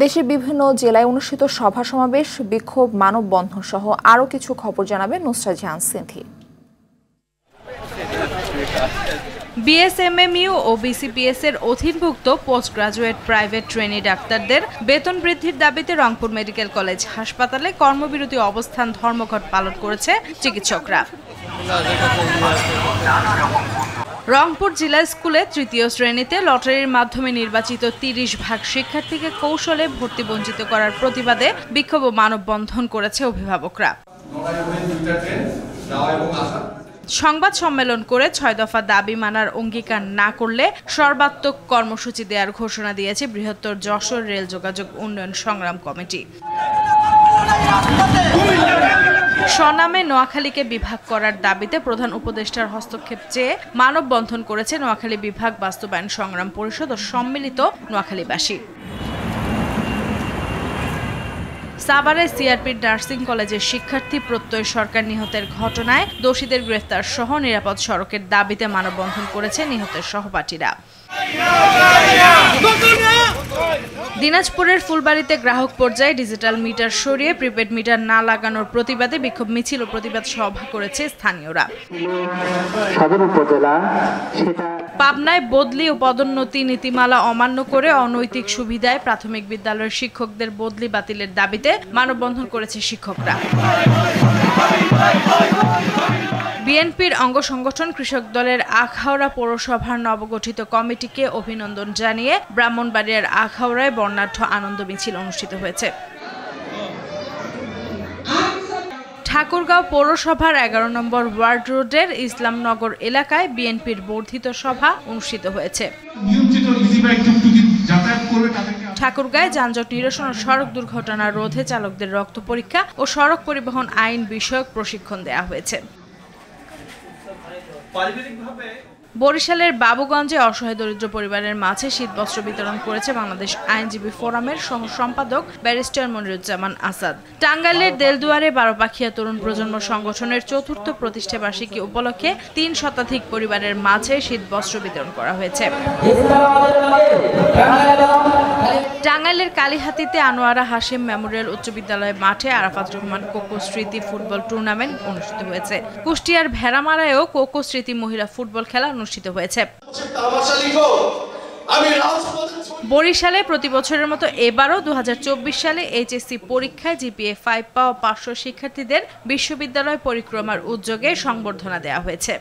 দেশের বিভিন্ন জেলায় অনুষ্ঠিত সভা সমাবেশ, বিক্ষোভ, মানববন্ধন সহ আরও কিছু খবর জানাবেন নুসরাত জাহান সিন্ধি। বিএসএমএমইউ ও বিসিপিএস এর অধীনভুক্ত পোস্ট গ্রাজুয়েট প্রাইভেট ট্রেনি ডাক্তারদের বেতন বৃদ্ধির দাবিতে রংপুর মেডিকেল কলেজ হাসপাতালে কর্মবিরতি অবস্থান ধর্মঘট পালন করেছে চিকিৎসকরা। রংপুর জিলা স্কুলে তৃতীয় শ্রেণীতে লটারির মাধ্যমে নির্বাচিত ৩০% শিক্ষার্থীকে কৌশলে ভর্তি বঞ্চিত করার প্রতিবাদে বিক্ষোভ ও মানববন্ধন করেছে অভিভাবকরা। সংবাদ সম্মেলন করে ৬ দফা দাবি মানার অঙ্গীকার না করলে সর্বাত্মক কর্মসূচি দেওয়ার ঘোষণা দিয়েছে বৃহত্তর যশোর রেল যোগাযোগ উন্নয়ন সংগ্রাম কমিটি। স্বনামে নোয়াখালীকে বিভাগ করার দাবিতে প্রধান উপদেষ্টার হস্তক্ষেপ চেয়ে মানববন্ধন করেছে নোয়াখালী বিভাগ বাস্তবায়ন সংগ্রাম পরিষদ ও সম্মিলিত নোয়াখালীবাসী। সাভারে সিআরপির নার্সিং কলেজের শিক্ষার্থী প্রত্যয় সরকার নিহতের ঘটনায় দোষীদের গ্রেফতার সহ নিরাপদ সড়কের দাবিতে মানববন্ধন করেছে নিহতের সহপাঠীরা। দিনাজপুরের ফুলবাড়িতে গ্রাহক পর্যায়ে ডিজিটাল মিটার সরিয়ে প্রিপেড মিটার না লাগানোর প্রতিবাদে বিক্ষোভ মিছিল ও প্রতিবাদ সভা করেছে স্থানীয়রা। পাবনায় বদলি ও পদোন্নতি নীতিমালা অমান্য করে অনৈতিক সুবিধায় প্রাথমিক বিদ্যালয়ের শিক্ষকদের বদলি বাতিলের দাবিতে মানববন্ধন করেছে শিক্ষকরা। বিএনপির অঙ্গ সংগঠন কৃষক দলের আখাউড়া পৌরসভার নবগঠিত কমিটিকে অভিনন্দন জানিয়ে ব্রাহ্মণবাড়িয়ার আখাউড়ায় বর্ণাঢ্য আনন্দ মিছিল অনুষ্ঠিত হয়েছে। ঠাকুরগাঁও পৌরসভার ১১ নম্বর ওয়ার্ড রোডের ইসলামনগর এলাকায় বিএনপির বর্ধিত সভা অনুষ্ঠিত হয়েছে। ঠাকুরগাঁয়ে যানজট নিরসন ও সড়ক দুর্ঘটনা রোধে চালকদের রক্ত পরীক্ষা ও সড়ক পরিবহন আইন বিষয়ক প্রশিক্ষণ দেওয়া হয়েছে। বরিশালের বাবুগঞ্জে অসহায় দরিদ্র পরিবারের মাঝে শীতবস্ত্র বিতরণ করেছে বাংলাদেশ আইনজীবী ফোরামের সহ সম্পাদক ব্যারিস্টার মনিরুজ্জামান আসাদ। টাঙ্গাইলের দেলদুয়ারে বারোপাখিয়া তরুণ প্রজন্ম সংগঠনের ৪র্থ প্রতিষ্ঠা বার্ষিকী উপলক্ষে ৩ শতাধিক পরিবারের মাঝে শীতবস্ত্র বিতরণ করা হয়েছে। টাঙ্গাইলের কালীহাতিতে আনোয়ারা হাশেম মেমোরিয়াল উচ্চ বিদ্যালয় মাঠে আরাফাত রহমান কোকো স্মৃতি ফুটবল টুর্নামেন্ট অনুষ্ঠিত হয়েছে। কুষ্টিয়ার ভেড়ামারায়ও কোকো স্মৃতি মহিলা ফুটবল খেলা অনুষ্ঠিত হয়েছে। বরিশালে প্রতি বছরের মতো এবারও ২০২৪ সালে এইচএসসি পরীক্ষায় জিপিএ 5 পাওয়া ৫০০ শিক্ষার্থীদের বিশ্ববিদ্যালয় পরিক্রমার উদ্যোগে সংবর্ধনা দেওয়া হয়েছে।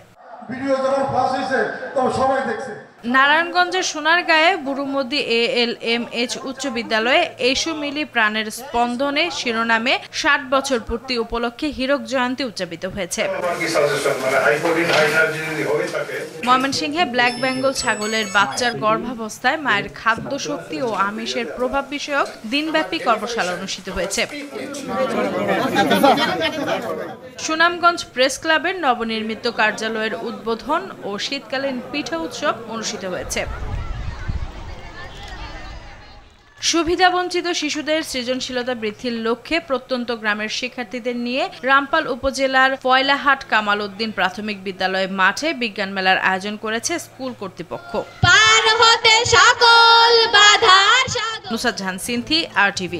নারায়ণগঞ্জের সোনারগাঁয়ে বুরুমদি ALMH উচ্চ বিদ্যালয়ে এসো মিলি প্রাণের স্পন্দনে শিরোনামে ৬০ বছর পূর্তি উপলক্ষে হীরক জয়ন্তী উদযাপিত হয়েছে। ময়মনসিংহে ব্ল্যাক বেঙ্গল ছাগলের বাচ্চার গর্ভাবস্থায় মায়ের খাদ্য শক্তি ও আমিষের প্রভাব বিষয়ক দিনব্যাপী কর্মশালা অনুষ্ঠিত হয়েছে। সুনামগঞ্জ প্রেস ক্লাবের নবনির্মিত কার্যালয়ের উদ্বোধন ও শীতকালীন পিঠা উৎসব অনুষ্ঠিত হয়েছে। সুবিধাবঞ্চিত শিশুদের সৃজনশীলতা বৃদ্ধির লক্ষ্যে প্রত্যন্ত গ্রামের শিক্ষার্থীদের নিয়ে রামপাল উপজেলার ফয়লাহাট কামাল উদ্দিন প্রাথমিক বিদ্যালয় মাঠে বিজ্ঞান মেলার আয়োজন করেছে স্কুল কর্তৃপক্ষ। নুসরাত জাহান সিন্ধি, RTV।